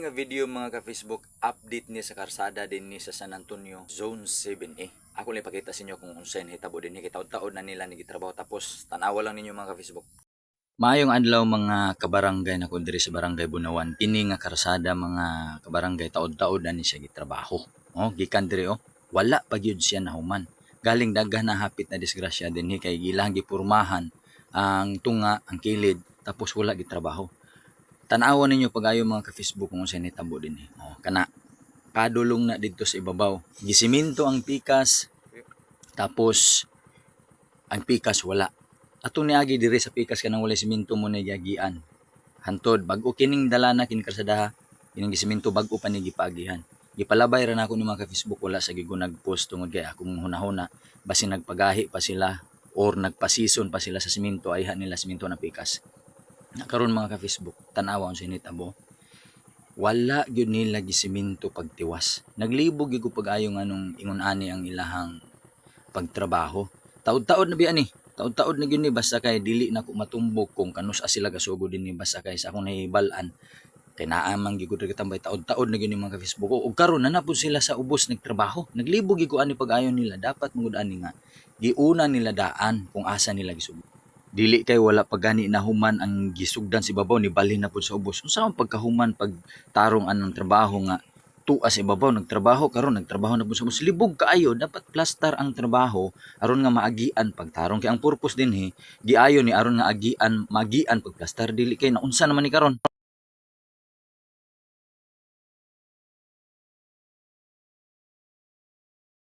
nga video mga ka-Facebook, update ni sa karsada din ni sa San Antonio, Zone 7A. Ako lang ipakita sa inyo kung unsa hitabo din ni taud-taud na nila nigitrabaho tapos tanawa lang ninyo mga ka-Facebook. Maayong adlaw mga kabarangay na kundiri sa Barangay Bunawan. Kini nga karsada mga kabarangay taud-taud na ni siya gitrabaho. Gikan diri wala pa gyud siya nahuman. Galing daghan na hapit na disgrasya dinhi kay gilang gipurmahan ang tunga, ang kilid tapos wala gitrabaho. Tanawan ninyo pag-ayo mga ka-Facebook kung saan hitabo din kana kadulong na dito sa ibabaw gisiminto ang pikas tapos ang pikas wala atong niagi diri sa pikas kanang wala siminto mo na giagian hantod bag-o kining dalana kin karsadaha kining gisiminto bag-o pa ni gipagihan gipalabay ra nako ni mga ka-Facebook wala sa gigo nag-post tungod kay akong hunahuna basin nagpagahi pa sila or nagpasison pa sila sa siminto ayha nila siminto na pikas. Karon mga ka-Facebook, tanawa sa hinitabo. Wala gyud nila gisiminto pagtiwas. Naglibog gyud ko pag-ayo nganong ingon ani ang ilahang pagtrabaho. Taud-taud na biya ni. Taud-taud na gyud ni basta kay dili na ko matumbok kung kanus-a sila gasugod din ni basta kay sa akong nahibal-an. Kay naamang gyud ko tambay taud-taud na gyud ni mga ka-Facebook. Ug karon na napud sila sa ubos nagtrabaho. Naglibog gyud ko ani pag-ayo nila. Dapat mangud ani nga giuna nila daan kung asa nila gisugod. Dili kay wala pa gani nahuman ang gisugdan si babaw ni balhin na pud sa ubos. Unsa man pagkahuman pag tarong anong trabaho nga tuwa sa ibabaw nagtrabaho karon nagtrabaho na pud sa ubos libog kaayo dapat plaster ang trabaho aron nga maagian pag tarong kay ang purpose dinhi giayo ni aron nga agian magian pag plaster dili kay naunsa naman ni karon.